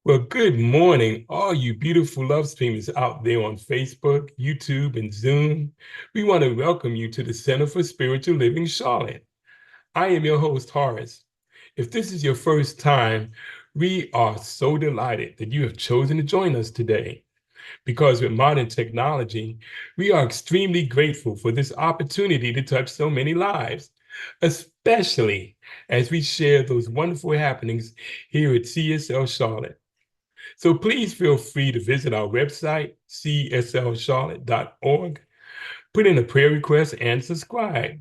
Well, good morning, all you beautiful love streamers out there on Facebook, YouTube, and Zoom. We want to welcome you to the Center for Spiritual Living Charlotte. I am your host, Horace. If this is your first time, we are so delighted that you have chosen to join us today. Because with modern technology, we are extremely grateful for this opportunity to touch so many lives, especially as we share those wonderful happenings here at CSL Charlotte. So please feel free to visit our website, cslcharlotte.org, put in a prayer request, and subscribe.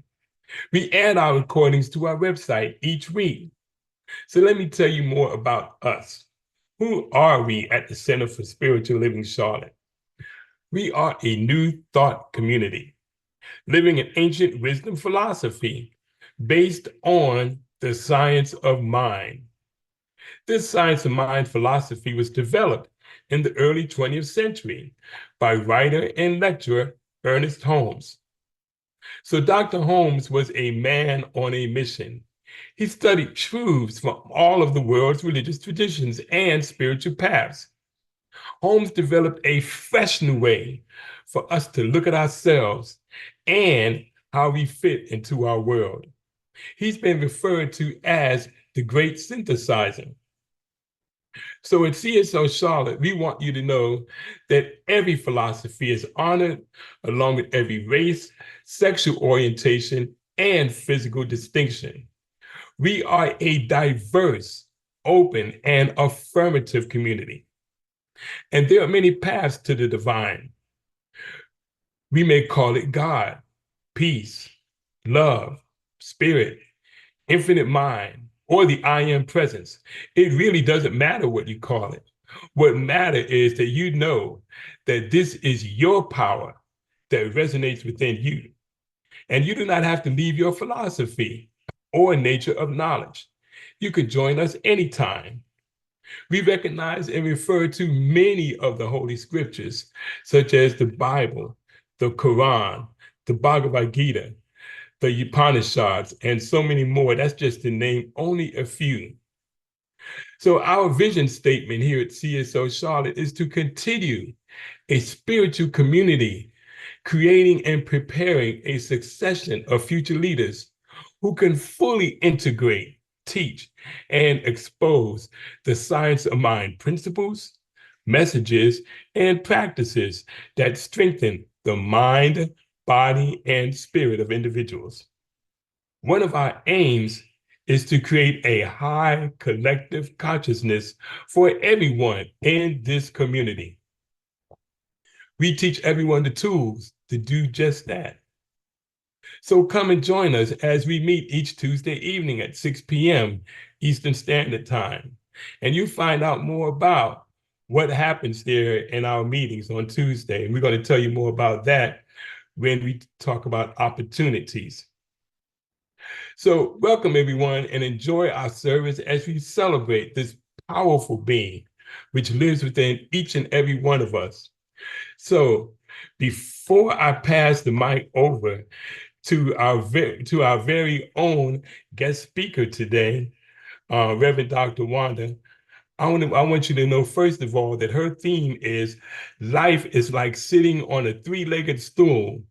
We add our recordings to our website each week. So let me tell you more about us. Who are we at the Center for Spiritual Living Charlotte? We are a new thought community, living in ancient wisdom philosophy based on the science of mind. This science of mind philosophy was developed in the early 20th century by writer and lecturer Ernest Holmes. So Dr. Holmes was a man on a mission. He studied truths from all of the world's religious traditions and spiritual paths. Holmes developed a fresh new way for us to look at ourselves and how we fit into our world. He's been referred to as the great synthesizer. So at CSO Charlotte, we want you to know that every philosophy is honored along with every race, sexual orientation, and physical distinction. We are a diverse, open, and affirmative community. And there are many paths to the divine. We may call it God, peace, love, spirit, infinite mind, or the I am presence. It really doesn't matter what you call it. What matters is that you know that this is your power that resonates within you. And you do not have to leave your philosophy or nature of knowledge. You can join us anytime. We recognize and refer to many of the Holy Scriptures, such as the Bible, the Quran, the Bhagavad Gita, the Upanishads, and so many more. That's just to name only a few. So our vision statement here at CSO Charlotte is to continue a spiritual community, creating and preparing a succession of future leaders who can fully integrate, teach, and expose the science of mind principles, messages, and practices that strengthen the mind, body, and spirit of individuals. One of our aims is to create a high collective consciousness for everyone in this community. We teach everyone the tools to do just that. So come and join us as we meet each Tuesday evening at 6 p.m. Eastern Standard Time. And you find out more about what happens there in our meetings on Tuesday. And we're going to tell you more about that when we talk about opportunities. So welcome everyone and enjoy our service as we celebrate this powerful being which lives within each and every one of us. So before I pass the mic over to our very own guest speaker today, Reverend Dr. Wanda, I want you to know, first of all, that her theme is life is like sitting on a three-legged stool.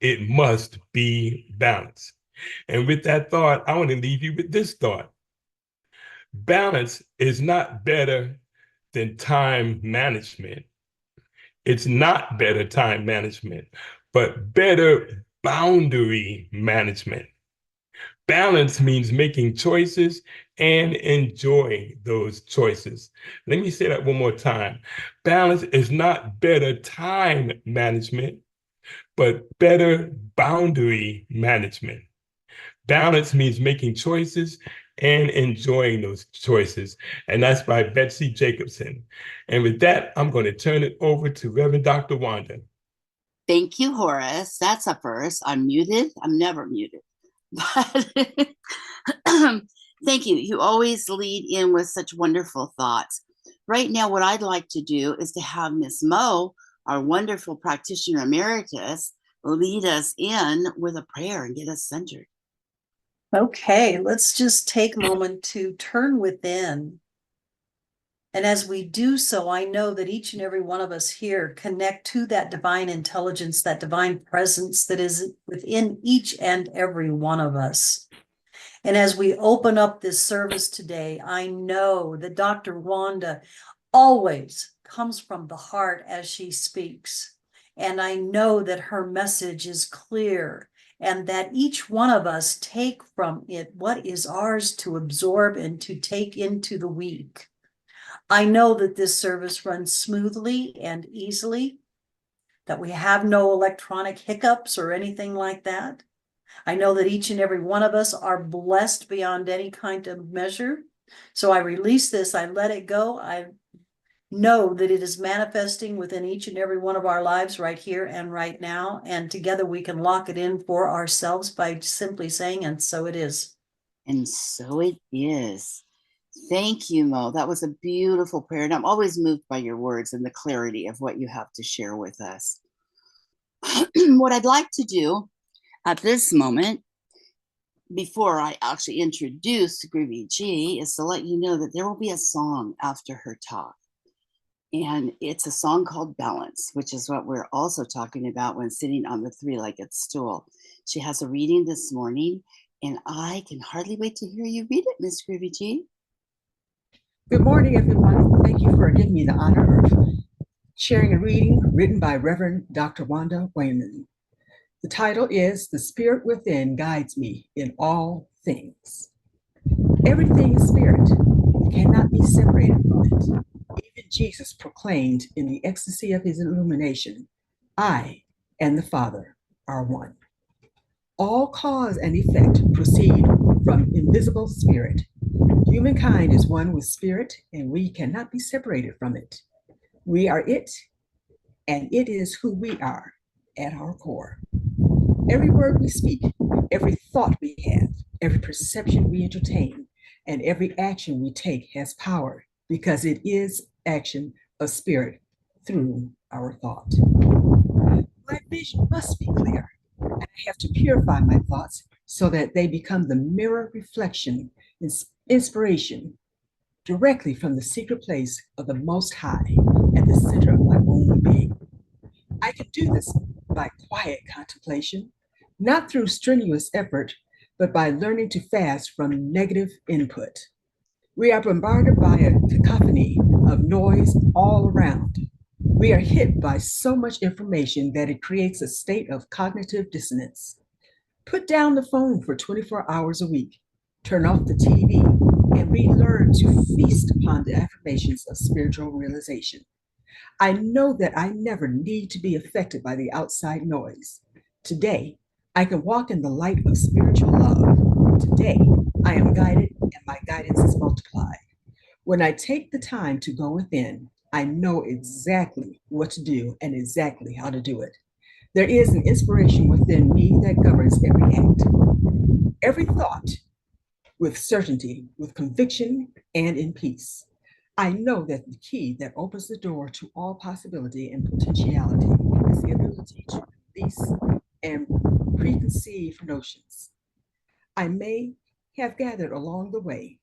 It must be balanced. And with that thought, I want to leave you with this thought. Balance is not better than time management. It's not better time management, but better boundary management. Balance means making choices and enjoying those choices. Let me say that one more time. Balance is not better time management, but better boundary management. Balance means making choices and enjoying those choices. And that's by Betsy Jacobson. And with that, I'm going to turn it over to Reverend Dr. Wanda. Thank you, Horace. That's a first. I'm muted. I'm never muted. But thank you. You always lead in with such wonderful thoughts. Right now, what I'd like to do is to have Miss Mo, our wonderful practitioner emeritus, lead us in with a prayer and get us centered. Okay, let's just take a moment to turn within And as we do so, I know that each and every one of us here connect to that divine intelligence, that divine presence that is within each and every one of us. And as we open up this service today, I know that Dr. Wanda always comes from the heart as she speaks. And I know that her message is clear and that each one of us take from it what is ours to absorb and to take into the week. I know that this service runs smoothly and easily, that we have no electronic hiccups or anything like that. I know that each and every one of us are blessed beyond any kind of measure. So I release this, I let it go. I know that it is manifesting within each and every one of our lives right here and right now. And together we can lock it in for ourselves by simply saying, and so it is. And so it is. Thank you, Mo. That was a beautiful prayer. And I'm always moved by your words and the clarity of what you have to share with us. What I'd like to do at this moment, before I actually introduce Groovy G, is to let you know that there will be a song after her talk. And it's a song called Balance, which is what we're also talking about when sitting on the three-legged stool. She has a reading this morning, and I can hardly wait to hear you read it, Miss Groovy G. Good morning, everyone. Thank you for giving me the honor of sharing a reading written by Reverend Dr. Wanda Wainman. The title is The Spirit Within Guides Me in All Things. Everything is spirit. It cannot be separated from it. Even Jesus proclaimed in the ecstasy of his illumination, I and the Father are one. All cause and effect proceed from invisible spirit. Humankind is one with spirit, and we cannot be separated from it. We are it, and it is who we are at our core. Every word we speak, every thought we have, every perception we entertain, and every action we take has power because it is action of spirit through our thought. My vision must be clear, and I have to purify my thoughts so that they become the mirror reflection, inspiration directly from the secret place of the Most High at the center of my own being. I can do this by quiet contemplation, not through strenuous effort, but by learning to fast from negative input. We are bombarded by a cacophony of noise all around. We are hit by so much information that it creates a state of cognitive dissonance. Put down the phone for 24 hours a week, turn off the TV, and relearn to feast upon the affirmations of spiritual realization. I know that I never need to be affected by the outside noise. Today, I can walk in the light of spiritual love. Today, I am guided and my guidance is multiplied. When I take the time to go within, I know exactly what to do and exactly how to do it. There is an inspiration within me that governs every act, every thought, with certainty, with conviction, and in peace. I know that the key that opens the door to all possibility and potentiality is the ability to release and preconceived notions I may have gathered along the way,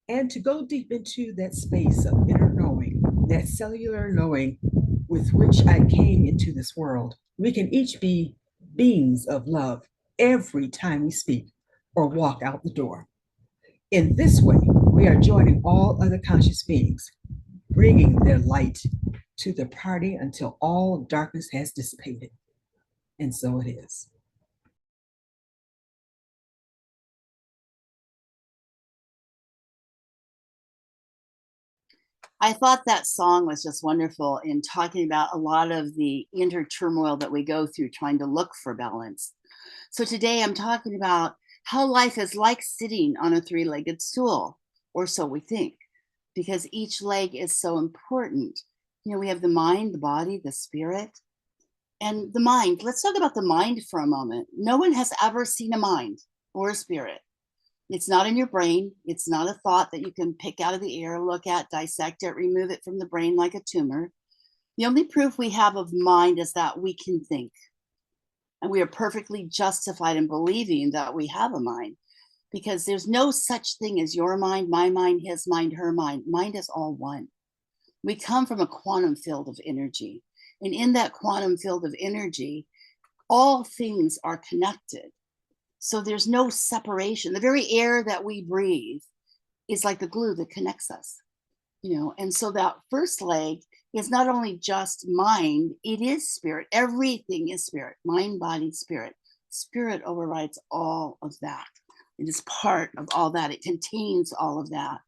and to go deep into that space of inner knowing, that cellular knowing with which I came into this world. We can each be beings of love every time we speak or walk out the door. In this way, we are joining all other conscious beings, bringing their light to the party until all darkness has dissipated. And so it is. I thought that song was just wonderful in talking about a lot of the inner turmoil that we go through trying to look for balance. So today I'm talking about how life is like sitting on a three-legged stool, or so we think, because each leg is so important. You know, we have the mind, the body, the spirit, and the mind. Let's talk about the mind for a moment. No one has ever seen a mind or a spirit. It's not in your brain. It's not a thought that you can pick out of the air, look at, dissect it, remove it from the brain like a tumor. The only proof we have of mind is that we can think. And we are perfectly justified in believing that we have a mind. because there's no such thing as your mind, my mind, his mind, her mind. Mind is all one. We come from a quantum field of energy. And in that quantum field of energy, all things are connected. So there's no separation. The very air that we breathe is like the glue that connects us, And so that first leg is not only just mind, it is spirit. Everything is spirit, mind, body, spirit. Spirit overrides all of that. It is part of all that. It contains all of that.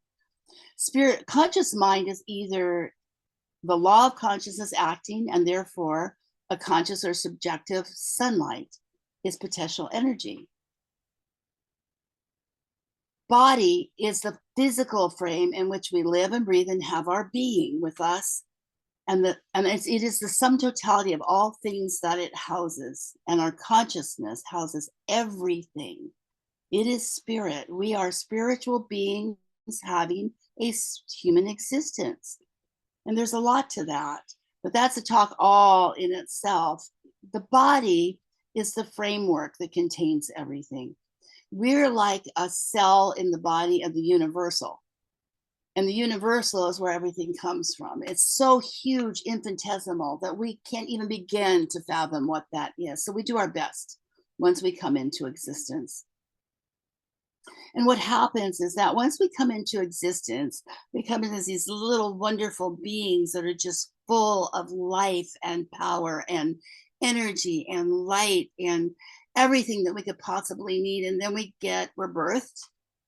Spirit, conscious mind is either the law of consciousness acting, and therefore a conscious or subjective sunlight is potential energy. Body is the physical frame in which we live and breathe and have our being with us. And it is the sum totality of all things that it houses. And our consciousness houses everything. It is spirit. We are spiritual beings having a human existence. And there's a lot to that, but that's a talk all in itself. The body is the framework that contains everything. We're like a cell in the body of the universal. And the universal is where everything comes from. It's so huge, infinitesimal, that we can't even begin to fathom what that is. So we do our best once we come into existence. And what happens is that once we come into existence, we come in as these little wonderful beings that are just full of life and power and energy and light and everything that we could possibly need. And then we're birthed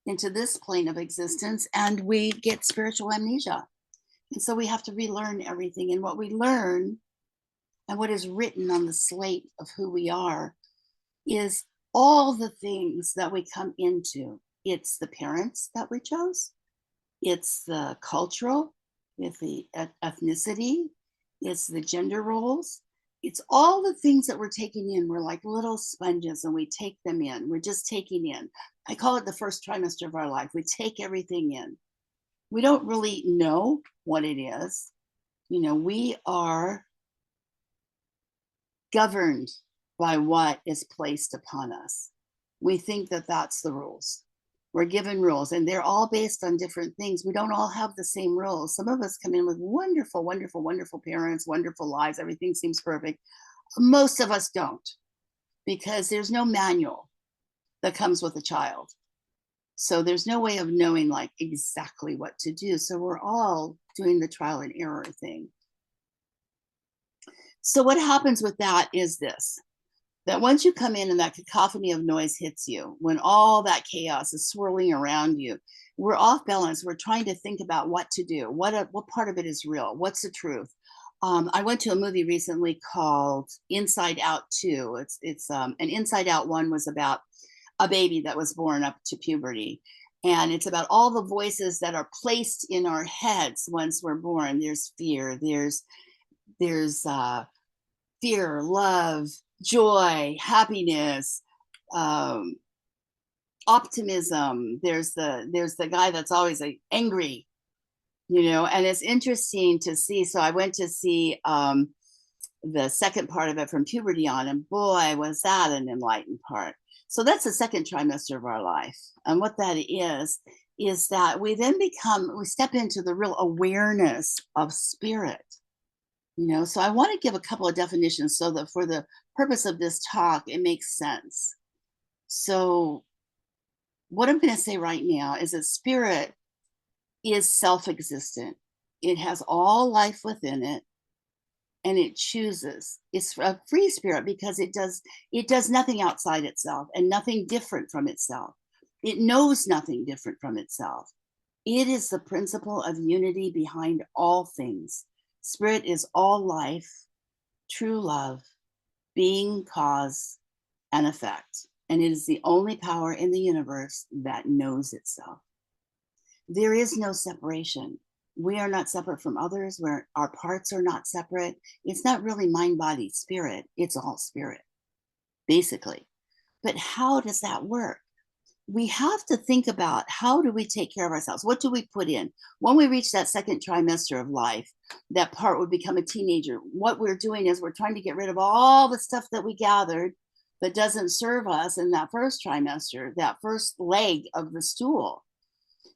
into this plane of existence and we get spiritual amnesia. And so we have to relearn everything. And what we learn and what is written on the slate of who we are is all the things that we come into. It's the parents that we chose. It's the cultural, it's the ethnicity, it's the gender roles. It's all the things that we're taking in. We're like little sponges and we take them in. We're just taking in. I call it the first trimester of our life. We take everything in. We don't really know what it is. We are governed by what is placed upon us. We think that that's the rules. We're given rules and they're all based on different things. We don't all have the same rules. Some of us come in with wonderful, wonderful, wonderful parents, wonderful lives. Everything seems perfect. Most of us don't, because there's no manual that comes with a child. So there's no way of knowing like exactly what to do. So we're all doing the trial and error thing. So what happens with that is this, that once you come in and that cacophony of noise hits you, when all that chaos is swirling around you, we're off balance. We're trying to think about what to do. What part of it is real? What's the truth? I went to a movie recently called Inside Out 2. It's an Inside Out 1 was about a baby that was born up to puberty. And it's about all the voices that are placed in our heads once we're born. There's fear, there's fear, love, joy, happiness, optimism. There's the guy that's always like angry, and it's interesting to see. So I went to see the second part of it from puberty on, and boy, was that an enlightened part. So that's the second trimester of our life. And what that is that we then we step into the real awareness of spirit. So I want to give a couple of definitions so that for the purpose of this talk, it makes sense. So what I'm going to say right now is that spirit is self-existent. It has all life within it, and it chooses. It's a free spirit because it does nothing outside itself and nothing different from itself. It knows nothing different from itself. It is the principle of unity behind all things. Spirit is all life, true love, being, cause, and effect. And it is the only power in the universe that knows itself. There is no separation. We are not separate from others, where our parts are not separate. It's not really mind, body, spirit. It's all spirit, basically. But how does that work? We have to think about, how do we take care of ourselves? What do we put in? When we reach that second trimester of life, that part would become a teenager. What we're doing is we're trying to get rid of all the stuff that we gathered that doesn't serve us in that first trimester, that first leg of the stool.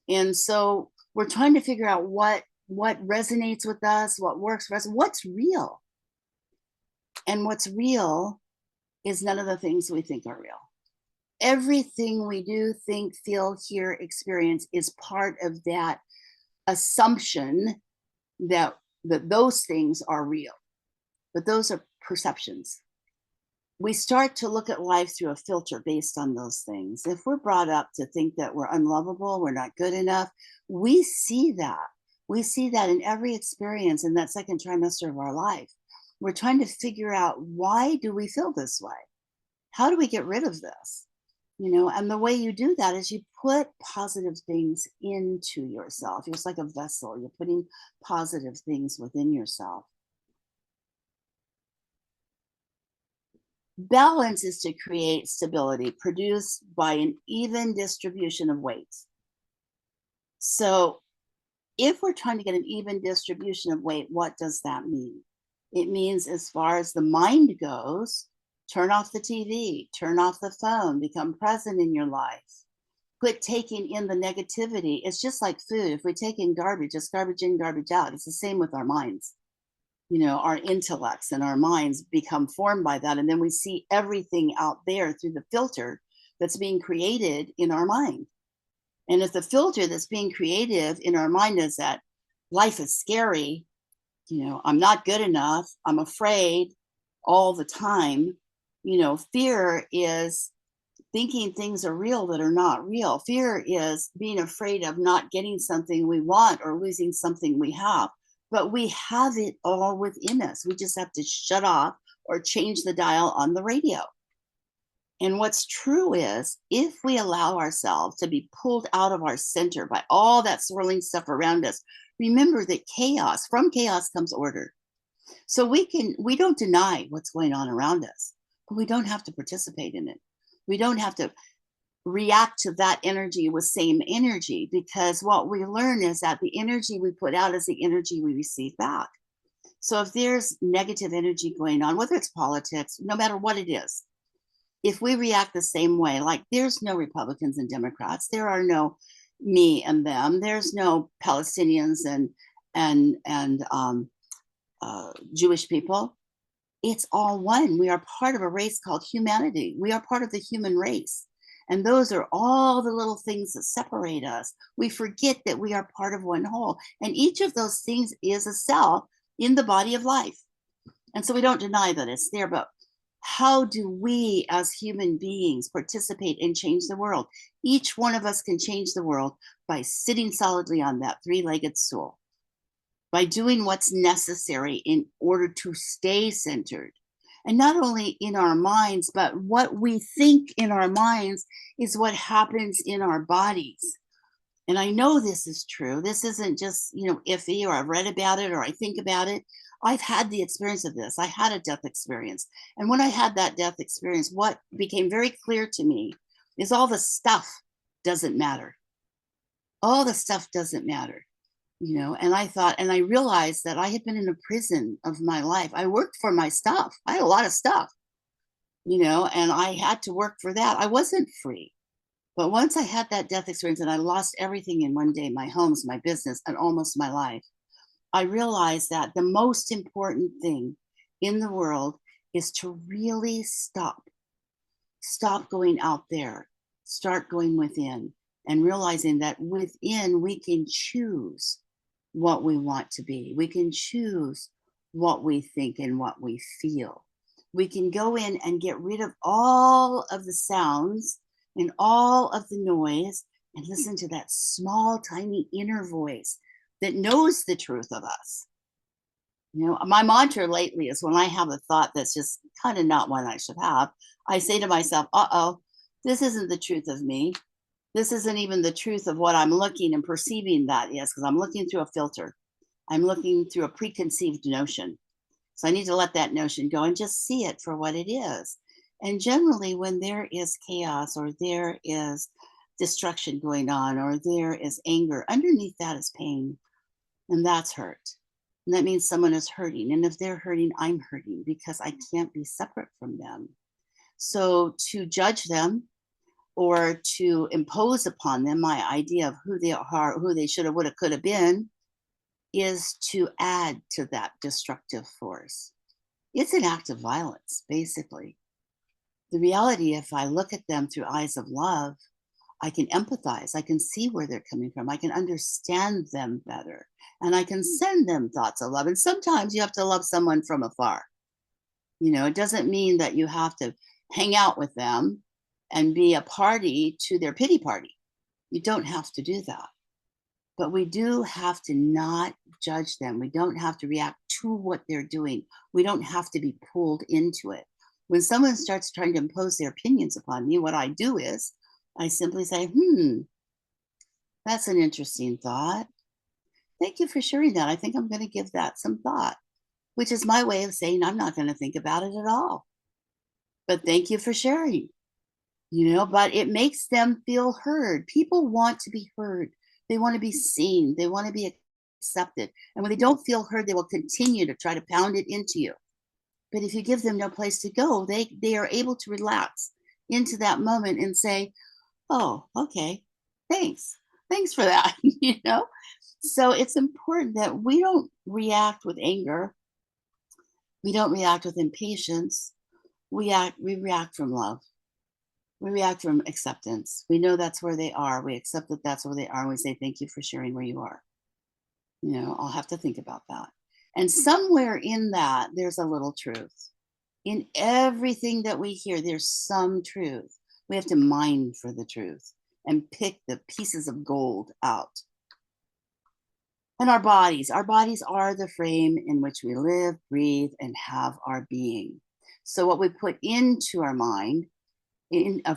And so we're trying to figure out what resonates with us, what works for us, what's real. And what's real is none of the things we think are real. Everything we do, think, feel, hear, experience is part of that assumption that those things are real. But those are perceptions. We start to look at life through a filter based on those things. If we're brought up to think that we're unlovable, we're not good enough, we see that. We see that in every experience in that second trimester of our life. We're trying to figure out, why do we feel this way? How do we get rid of this? You know, and the way you do that is you put positive things into yourself. It's like a vessel. You're putting positive things within yourself. Balance is to create stability produced by an even distribution of weights. So if we're trying to get an even distribution of weight, what does that mean? It means, as far as the mind goes, turn off the TV, turn off the phone, become present in your life. Quit taking in the negativity. It's just like food. If we take in garbage, it's garbage in, garbage out. It's the same with our minds. You know, our intellects and our minds become formed by that. And then we see everything out there through the filter that's being created in our mind. And if the filter that's being created in our mind is that life is scary, you know, I'm not good enough, I'm afraid all the time, you know, fear is thinking things are real that are not real. Fear is being afraid of not getting something we want or losing something we have. But we have it all within us. We just have to shut off or change the dial on the radio. And what's true is, if we allow ourselves to be pulled out of our center by all that swirling stuff around us, remember that from chaos comes order. So we don't deny what's going on around us, but we don't have to participate in it. We don't have to react to that energy with same energy, because what we learn is that the energy we put out is the energy we receive back. So if there's negative energy going on, whether it's politics, no matter what it is, if we react the same way, like there's no Republicans and Democrats, there are no me and them, there's no Palestinians and Jewish people. It's all one. We are part of a race called humanity. We are part of the human race. And those are all the little things that separate us. We forget that we are part of one whole. And each of those things is a cell in the body of life. And so we don't deny that it's there, but how do we as human beings participate and change the world? Each one of us can change the world by sitting solidly on that three-legged stool, by doing what's necessary in order to stay centered. And not only in our minds, but what we think in our minds is what happens in our bodies. And I know this is true. This isn't just, you know, iffy, or I've read about it, or I think about it. I've had the experience of this. I had a death experience. And when I had that death experience, what became very clear to me is all the stuff doesn't matter. All the stuff doesn't matter. You know, and I realized that I had been in a prison of my life. I worked for my stuff. I had a lot of stuff, you know, and I had to work for that. I wasn't free. But once I had that death experience and I lost everything in one day, my homes, my business, and almost my life, I realized that the most important thing in the world is to really stop going out there, start going within, and realizing that within we can choose what we want to be. We can choose what we think and what we feel. We can go in and get rid of all of the sounds and all of the noise and listen to that small, tiny inner voice that knows the truth of us. You know, my mantra lately is, when I have a thought that's just kind of not one I should have, I say to myself, this isn't the truth of me. This isn't even the truth of what I'm looking and perceiving that is, because I'm looking through a filter. I'm looking through a preconceived notion. So I need to let that notion go and just see it for what it is. And generally, when there is chaos, or there is destruction going on, or there is anger, underneath that is pain. And that's hurt. And that means someone is hurting. And if they're hurting, I'm hurting, because I can't be separate from them. So to judge them or to impose upon them my idea of who they are, who they should have, would have, could have been, is to add to that destructive force. It's an act of violence, basically. The reality, if I look at them through eyes of love, I can empathize. I can see where they're coming from. I can understand them better. And I can send them thoughts of love. And sometimes you have to love someone from afar. You know, it doesn't mean that you have to hang out with them and be a party to their pity party. You don't have to do that. But we do have to not judge them. We don't have to react to what they're doing. We don't have to be pulled into it. When someone starts trying to impose their opinions upon me, what I do is I simply say, that's an interesting thought. Thank you for sharing that. I think I'm going to give that some thought, which is my way of saying I'm not going to think about it at all. But thank you for sharing, you know, but it makes them feel heard. People want to be heard. They want to be seen. They want to be accepted. And when they don't feel heard, they will continue to try to pound it into you. But if you give them no place to go, they are able to relax into that moment and say, oh, okay, thanks. Thanks for that, you know? So it's important that we don't react with anger. We don't react with impatience. We react from love. We react from acceptance. We know that's where they are. We accept that that's where they are. And we say, thank you for sharing where you are. You know, I'll have to think about that. And somewhere in that, there's a little truth. In everything that we hear, there's some truth. We have to mine for the truth and pick the pieces of gold out. And our bodies are the frame in which we live, breathe, and have our being. So what we put into our mind,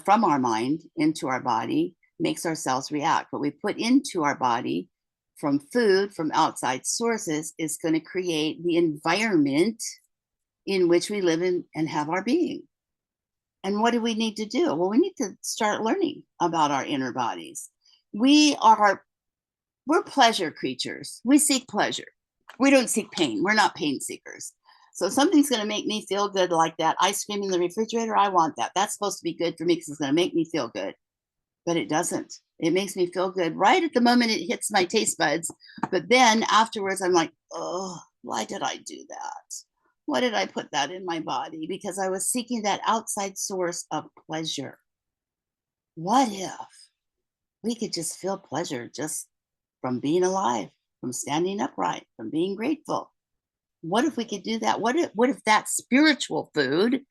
from our mind into our body, makes our cells react. What we put into our body from food, from outside sources, is going to create the environment in which we live in and have our being. And what do we need to do? Well, we need to start learning about our inner bodies. We're pleasure creatures. We seek pleasure. We don't seek pain. We're not pain seekers. So something's going to make me feel good, like that ice cream in the refrigerator. I want that. That's supposed to be good for me because it's going to make me feel good. But it doesn't. It makes me feel good right at the moment it hits my taste buds. But then afterwards, I'm like, oh, why did I do that? Why did I put that in my body? Because I was seeking that outside source of pleasure. What if we could just feel pleasure just from being alive, from standing upright, from being grateful? What if we could do that? What if that spiritual food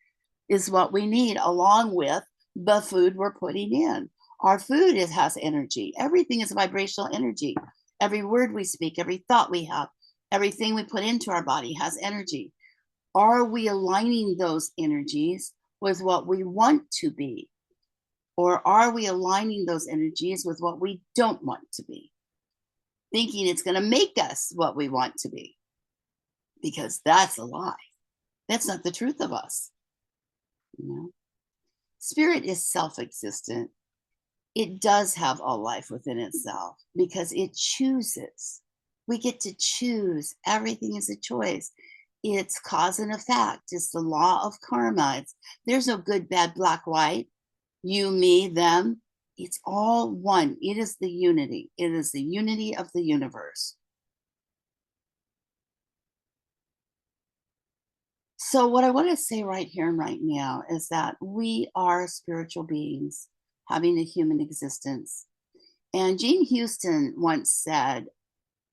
is what we need along with the food we're putting in? Our food has energy. Everything is vibrational energy. Every word we speak, every thought we have, everything we put into our body has energy. Are we aligning those energies with what we want to be? Or are we aligning those energies with what we don't want to be? Thinking it's going to make us what we want to be. Because that's a lie. That's not the truth of us. You know? Spirit is self-existent. It does have all life within itself because it chooses. We get to choose. Everything is a choice. It's cause and effect. It's the law of karma. There's no good, bad, black, white, you, me, them. It's all one. It is the unity. It is the unity of the universe. So what I want to say right here and right now is that we are spiritual beings having a human existence. And Jean Houston once said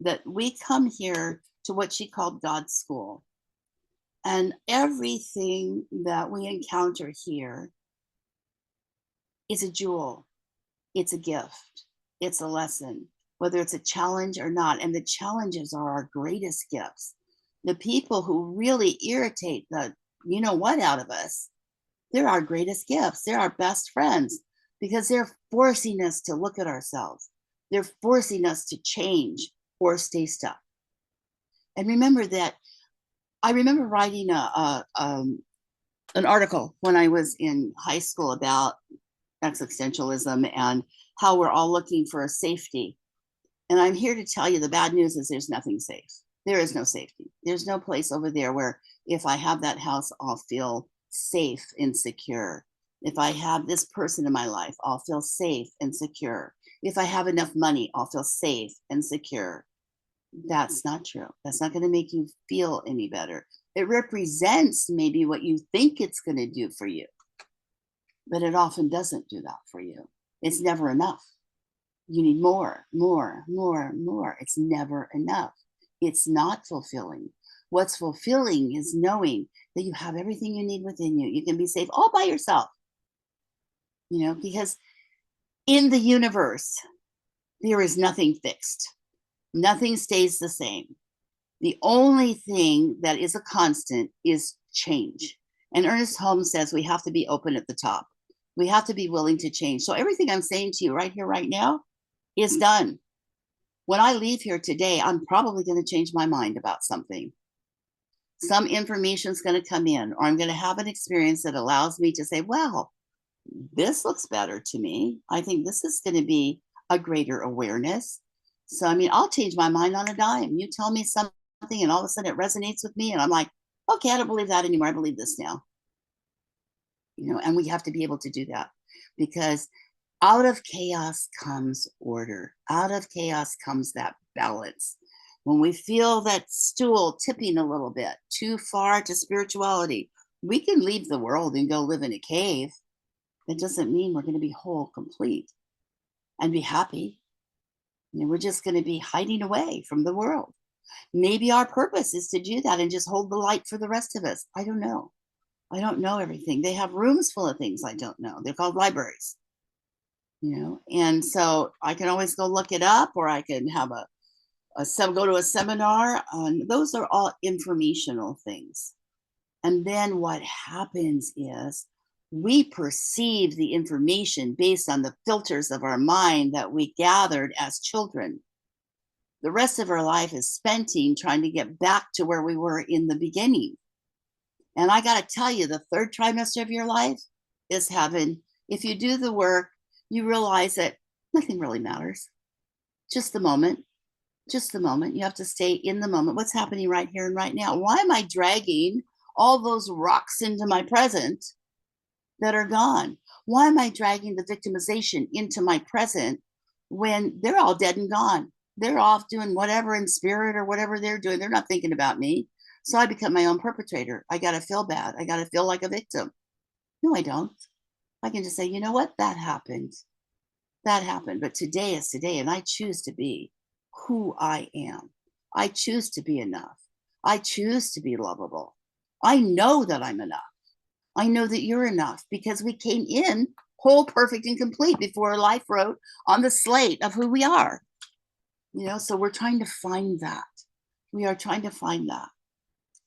that we come here to what she called God's school. And everything that we encounter here is a jewel. It's a gift. It's a lesson, whether it's a challenge or not. And the challenges are our greatest gifts. The people who really irritate the you know what out of us, they're our greatest gifts. They're our best friends because they're forcing us to look at ourselves. They're forcing us to change or stay stuck. And remember that I remember writing an article when I was in high school about existentialism and how we're all looking for a safety. And I'm here to tell you the bad news is there's nothing safe. There is no safety. There's no place over there where if I have that house, I'll feel safe and secure. If I have this person in my life, I'll feel safe and secure. If I have enough money, I'll feel safe and secure. That's not true. That's not going to make you feel any better. It represents maybe what you think it's going to do for you, but it often doesn't do that for you. It's never enough. You need more, more, more, more. It's never enough. It's not fulfilling. What's fulfilling is knowing that you have everything you need within you. You can be safe all by yourself, because in the universe, there is nothing fixed. Nothing stays the same. The only thing that is a constant is change. And Ernest Holmes says we have to be open at the top. We have to be willing to change. So everything I'm saying to you right here, right now, is done. When I leave here today, I'm probably going to change my mind about something. Some information is going to come in, or I'm going to have an experience that allows me to say, well, this looks better to me. I think this is going to be a greater awareness. So, I'll change my mind on a dime. You tell me something and all of a sudden it resonates with me. And I'm like, okay, I don't believe that anymore. I believe this now. And we have to be able to do that, because out of chaos comes order. Out of chaos comes that balance. When we feel that stool tipping a little bit too far to spirituality, we can leave the world and go live in a cave. That doesn't mean we're going to be whole, complete, and be happy. We're just going to be hiding away from the world. Maybe our purpose is to do that and just hold the light for the rest of us. I don't know. I don't know everything. They have rooms full of things I don't know. They're called libraries. And so I can always go look it up, or I can have go to a seminar. Those are all informational things. And then what happens is we perceive the information based on the filters of our mind that we gathered as children. The rest of our life is spent trying to get back to where we were in the beginning. And I got to tell you, the third trimester of your life is heaven. If you do the work, you realize that nothing really matters. Just the moment. Just the moment. You have to stay in the moment. What's happening right here and right now? Why am I dragging all those rocks into my present that are gone? Why am I dragging the victimization into my present when they're all dead and gone? They're off doing whatever in spirit or whatever they're doing. They're not thinking about me. So I become my own perpetrator. I got to feel bad. I got to feel like a victim. No, I don't. I can just say, you know what? That happened. That happened. But today is today, and I choose to be who I am. I choose to be enough. I choose to be lovable. I know that I'm enough. I know that you're enough, because we came in whole, perfect, and complete before life wrote on the slate of who we are. So we're trying to find that. We are trying to find that.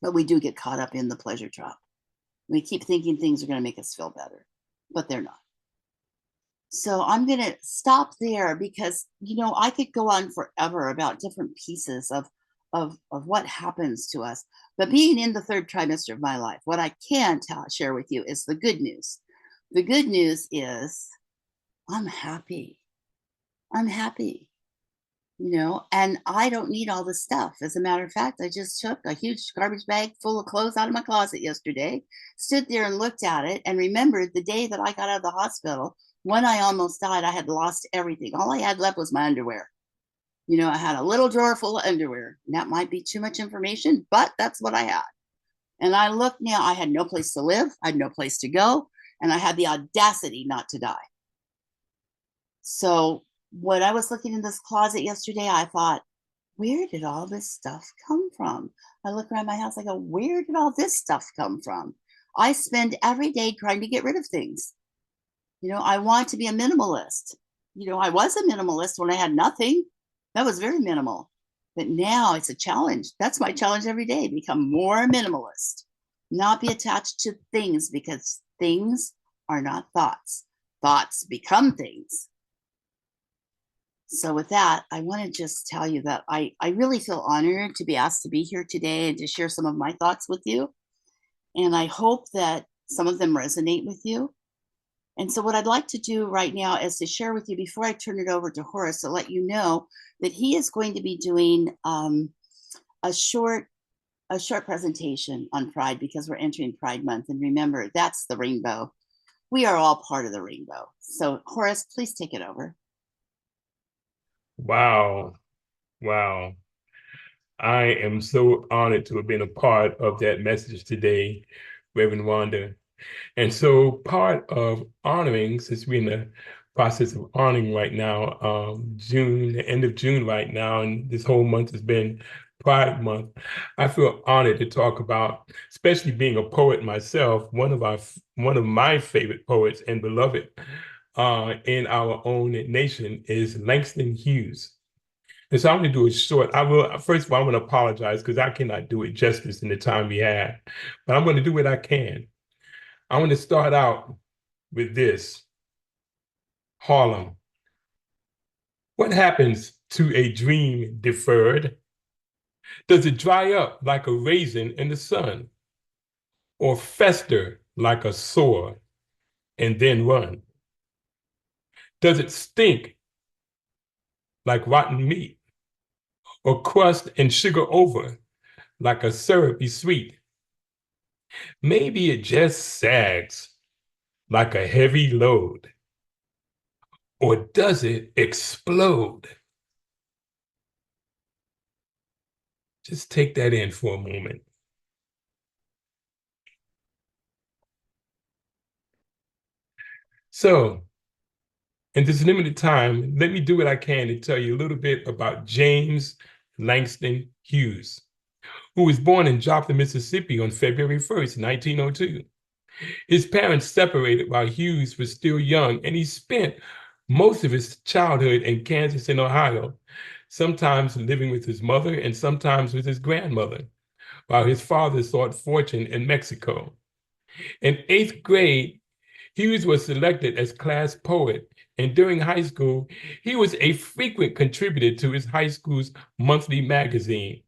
But we do get caught up in the pleasure trap. We keep thinking things are going to make us feel better, but they're not. So I'm going to stop there, because, I could go on forever about different pieces of what happens to us. But being in the third trimester of my life, what I can share with you is the good news. The good news is I'm happy. I'm happy. And I don't need all this stuff. As a matter of fact, I just took a huge garbage bag full of clothes out of my closet yesterday, stood there and looked at it, and remembered the day that I got out of the hospital, when I almost died, I had lost everything. All I had left was my underwear. I had a little drawer full of underwear. And that might be too much information, but that's what I had. And I look now, I had no place to live. I had no place to go. And I had the audacity not to die. So when I was looking in this closet yesterday, I thought, where did all this stuff come from? I look around my house, I go, where did all this stuff come from? I spend every day trying to get rid of things. I want to be a minimalist. I was a minimalist when I had nothing. That was very minimal. But now it's a challenge. That's my challenge every day. Become more minimalist. Not be attached to things, because things are not thoughts. Thoughts become things. So with that, I want to just tell you that I really feel honored to be asked to be here today and to share some of my thoughts with you. And I hope that some of them resonate with you. And so what I'd like to do right now is to share with you, before I turn it over to Horace, to let you know that he is going to be doing a short a short presentation on Pride because we're entering Pride Month. And remember, that's the rainbow. We are all part of the rainbow. So Horace, please take it over. Wow. Wow. I am so honored to have been a part of that message today, Reverend Wanda. And so part of honoring, since we're in the process of honoring right now, June, the end of June right now, and this whole month has been Pride Month, I feel honored to talk about, especially being a poet myself, one of my favorite poets and beloved in our own nation is Langston Hughes. And so I'm going to do it short. First of all, I'm going to apologize because I cannot do it justice in the time we have, but I'm going to do what I can. I'm going to start out with this. Harlem. What happens to a dream deferred? Does it dry up like a raisin in the sun, or fester like a sore and then run? Does it stink like rotten meat, or crust and sugar over like a syrupy sweet? Maybe it just sags like a heavy load, or does it explode? Just take that in for a moment. So, in this limited time, let me do what I can to tell you a little bit about James Langston Hughes, who was born in Joplin, Mississippi on February 1st, 1902. His parents separated while Hughes was still young, and he spent most of his childhood in Kansas and Ohio, sometimes living with his mother and sometimes with his grandmother, while his father sought fortune in Mexico. In eighth grade, Hughes was selected as class poet, and during high school, he was a frequent contributor to his high school's monthly magazine.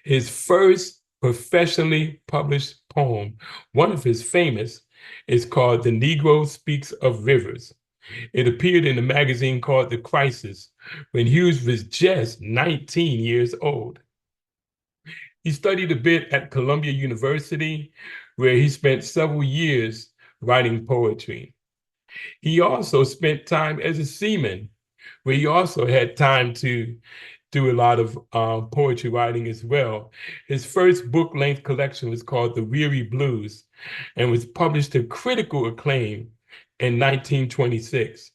His first professionally published poem, one of his famous, is called The Negro Speaks of Rivers. It appeared in a magazine called The Crisis when Hughes was just 19 years old. He studied a bit at Columbia University, where he spent several years writing poetry. He also spent time as a seaman, where he also had time to do a lot of poetry writing as well. His first book-length collection was called The Weary Blues and was published to critical acclaim in 1926.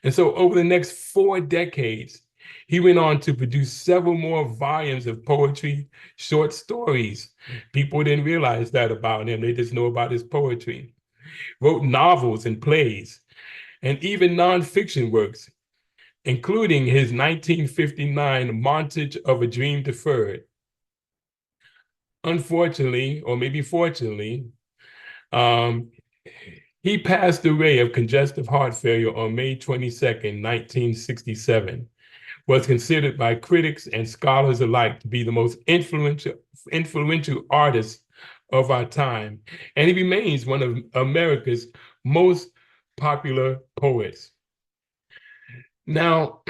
And so over the next 4 decades, he went on to produce several more volumes of poetry, short stories. People didn't realize that about him. They just know about his poetry. Wrote novels and plays, and even nonfiction works, including his 1959 Montage of a Dream Deferred. Unfortunately, or maybe fortunately, he passed away of congestive heart failure on May 22nd, 1967, was considered by critics and scholars alike to be the most influential artist of our time, and he remains one of America's most popular poets. Now,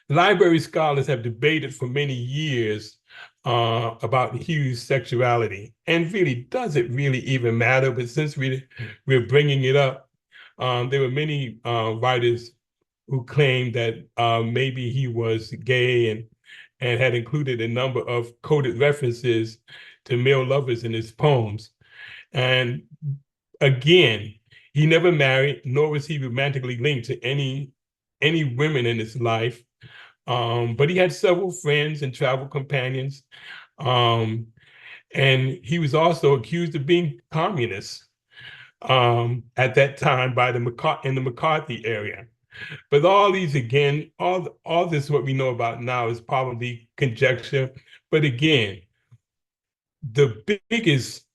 library scholars have debated for many years about Hughes' sexuality, and really, does it really even matter? But since we're bringing it up, there were many writers who claimed that maybe he was gay and had included a number of coded references to male lovers in his poems. And again, he never married, nor was he romantically linked to any women in his life. But he had several friends and travel companions. And he was also accused of being communist at that time in the McCarthy area. But all these, again, all this, what we know about now is probably conjecture. But again, the biggest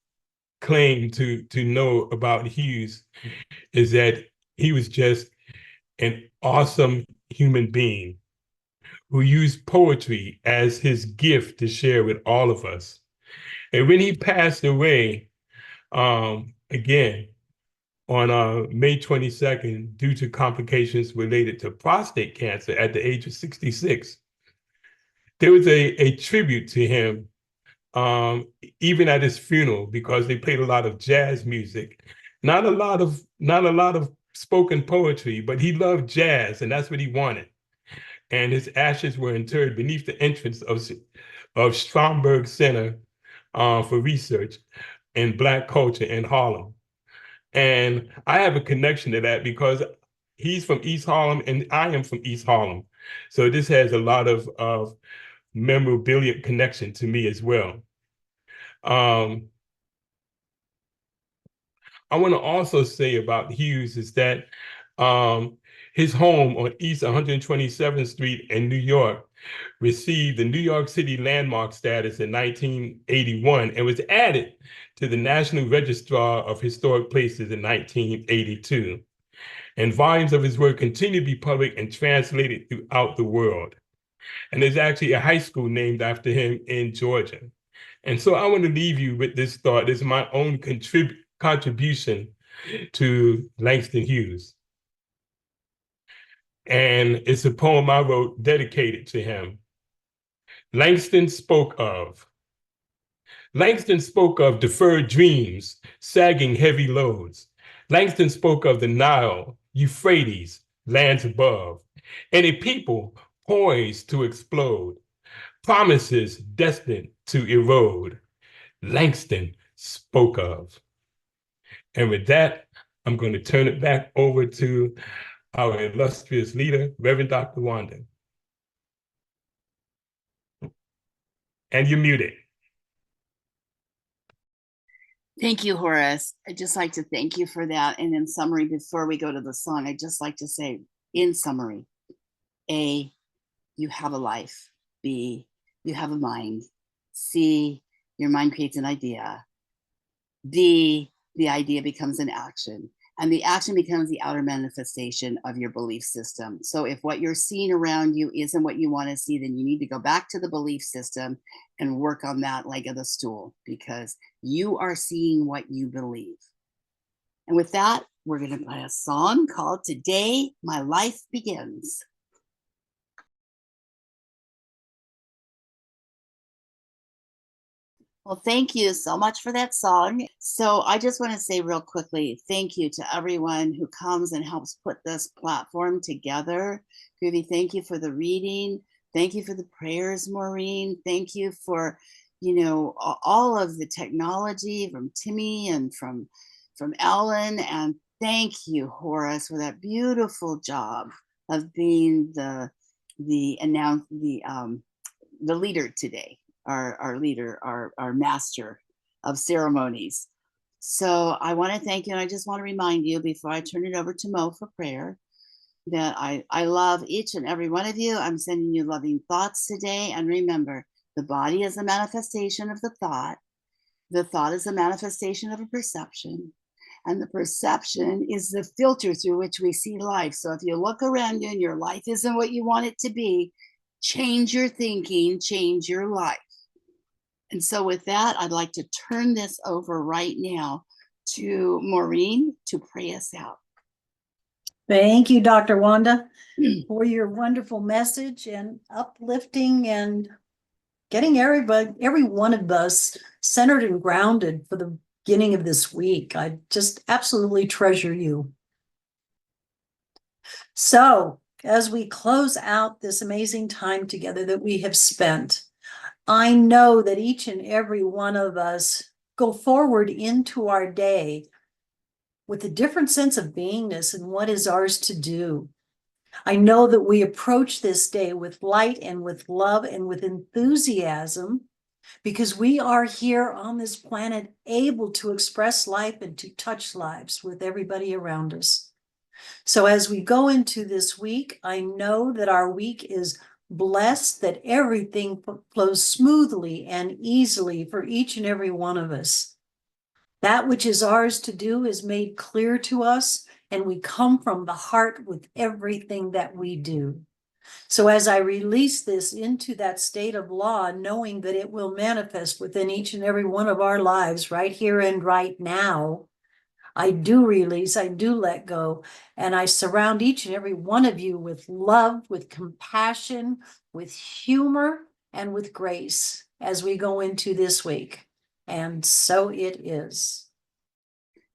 claim to know about Hughes is that he was just an awesome human being who used poetry as his gift to share with all of us. And when he passed away, again, on May 22nd, due to complications related to prostate cancer at the age of 66, There was a tribute to him, even at his funeral, because they played a lot of jazz music, not a lot of spoken poetry, but he loved jazz, and that's what he wanted. And his ashes were interred beneath the entrance of Stromberg Center for Research in Black Culture in Harlem. And I have a connection to that because he's from East Harlem and I am from East Harlem. So this has a lot of memorabilia connection to me as well. I want to also say about Hughes is that his home on East 127th Street in New York received the New York City landmark status in 1981 and was added to the National Registrar of Historic Places in 1982. And volumes of his work continue to be published and translated throughout the world. And there's actually a high school named after him in Georgia. And so I want to leave you with this thought. This is my own contribution to Langston Hughes. And it's a poem I wrote dedicated to him. Langston spoke of deferred dreams, sagging heavy loads. Langston spoke of the Nile, Euphrates, lands above, and a people poised to explode, promises destined to erode. Langston spoke of. And with that, I'm going to turn it back over to our illustrious leader, Reverend Dr. Wanda. And you're muted. Thank you, Horace. I'd just like to thank you for that. And in summary, before we go to the song, I'd just like to say, in summary, A, you have a life. B, you have a mind. C, your mind creates an idea. D, the idea becomes an action. And the action becomes the outer manifestation of your belief system. So if what you're seeing around you isn't what you want to see, then you need to go back to the belief system and work on that leg of the stool, because you are seeing what you believe. And with that, we're going to play a song called Today My Life Begins. Well, thank you so much for that song. So I just want to say real quickly, thank you to everyone who comes and helps put this platform together. Groovy, thank you for the reading. Thank you for the prayers, Maureen. Thank you for, all of the technology from Timmy and from Ellen. And thank you, Horace, for that beautiful job of being the leader today. Our leader, our master of ceremonies. So I want to thank you. And I just want to remind you before I turn it over to Mo for prayer that I love each and every one of you. I'm sending you loving thoughts today. And remember, the body is a manifestation of the thought. The thought is a manifestation of a perception. And the perception is the filter through which we see life. So if you look around you and your life isn't what you want it to be, change your thinking, change your life. And so with that, I'd like to turn this over right now to Maureen to pray us out. Thank you, Dr. Wanda, for your wonderful message and uplifting and getting every one of us centered and grounded for the beginning of this week. I just absolutely treasure you. So as we close out this amazing time together that we have spent, I know that each and every one of us go forward into our day with a different sense of beingness and what is ours to do. I know that we approach this day with light and with love and with enthusiasm, because we are here on this planet able to express life and to touch lives with everybody around us. So as we go into this week, I know that our week is blessed, that everything flows smoothly and easily for each and every one of us. That which is ours to do is made clear to us, and we come from the heart with everything that we do. So as I release this into that state of law, knowing that it will manifest within each and every one of our lives right here and right now, I do release, I do let go, and I surround each and every one of you with love, with compassion, with humor, and with grace as we go into this week. And so it is.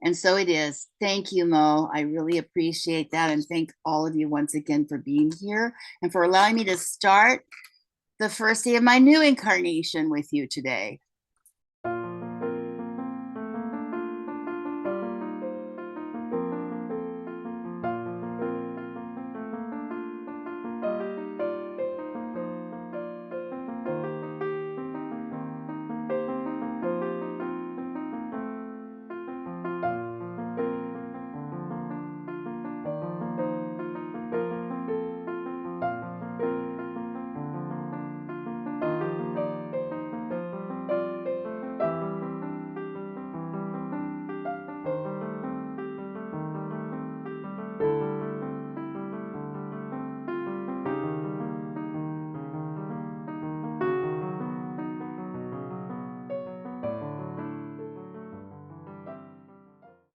And so it is. Thank you, Mo. I really appreciate that. And thank all of you once again for being here and for allowing me to start the first day of my new incarnation with you today.